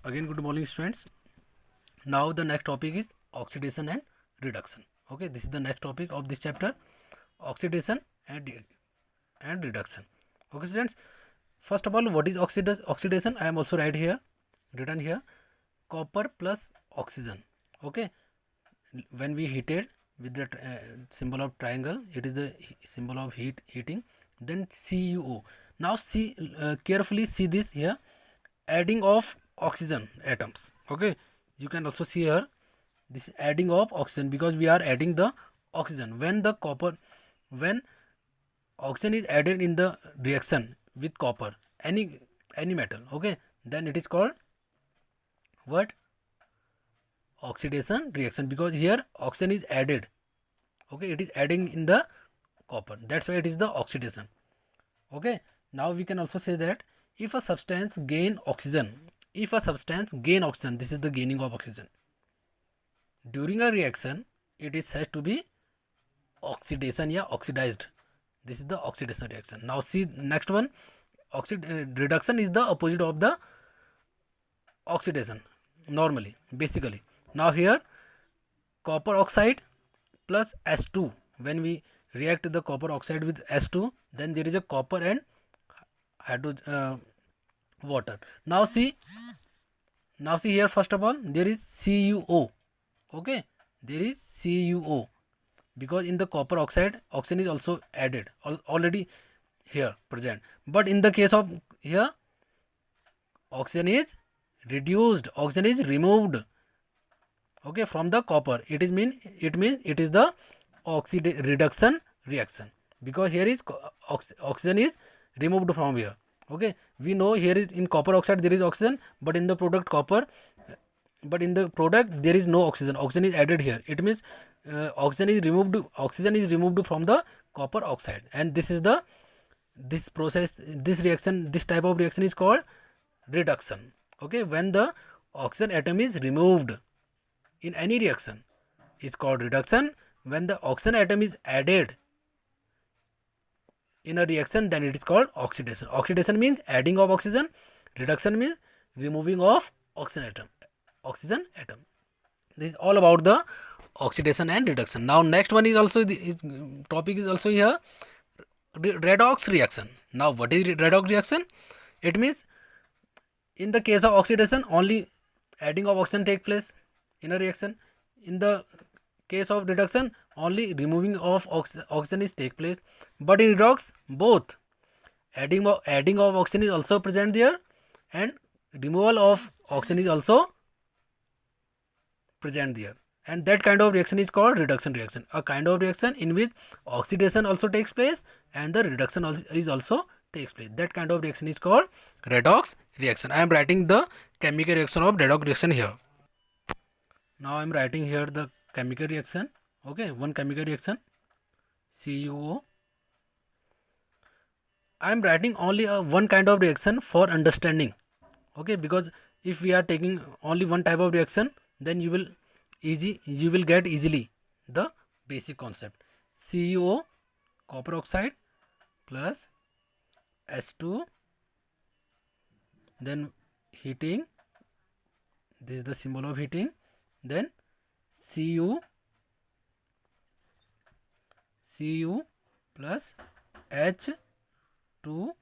Again, good morning, students. Now the next topic is oxidation and reduction. Okay, this is the next topic of this chapter, oxidation and reduction. Okay, students. First of all, what is oxidation? I am also written here, copper plus oxygen. Okay, when we heated with the symbol of triangle, it is the symbol of heating. Then CuO. Now carefully see this here, adding of oxygen atoms. Okay, you can also see here this adding of oxygen, because we are adding the oxygen. When oxygen is added in the reaction with copper, any metal, okay, then it is called what? Oxidation reaction, because here oxygen is added. Okay, it is adding in the copper, that's why it is the oxidation. Okay, now we can also say that if a substance gain oxygen, this is the gaining of oxygen during a reaction, it is said to be oxidation, yeah, oxidized. This is the oxidation reaction. Now see next one, reduction is the opposite of the oxidation normally, basically. Now here copper oxide plus S2, when we react the copper oxide with S2, then there is a copper and water. Now see here, first of all there is CuO. Okay, there is CuO, because in the copper oxide oxygen is also added already here present, but in the case of here oxygen is reduced, oxygen is removed, okay, from the copper. It means it is the reduction reaction, because here is oxygen is removed from here. Okay, we know here is in copper oxide there is oxygen, but in the product there is no oxygen. Oxygen is added here. It means oxygen is removed from the copper oxide, and this type of reaction is called reduction. Okay, when the oxygen atom is removed in any reaction is called reduction. When the oxygen atom is added in a reaction, then it is called oxidation. Oxidation means adding of oxygen, reduction means removing of oxygen atom. This is all about the oxidation and reduction. Now next one is also topic is also here, redox reaction. Now what is redox reaction? It means in the case of oxidation only adding of oxygen take place in a reaction. In the case of reduction only removing of oxygen is take place. But in redox both adding of oxygen is also present there, and removal of oxygen is also present there, and that kind of reaction is called reduction reaction. A kind of reaction in which oxidation also takes place and the reduction also takes place. That kind of reaction is called redox reaction. I am writing the chemical reaction of redox reaction here. Now I am writing here the chemical reaction. Okay, one chemical reaction, CuO. I am writing only one kind of reaction for understanding. Okay, because if we are taking only one type of reaction, then you will get easily the basic concept. CuO, copper oxide plus S2, then heating, this is the symbol of heating, then Cu plus H2O.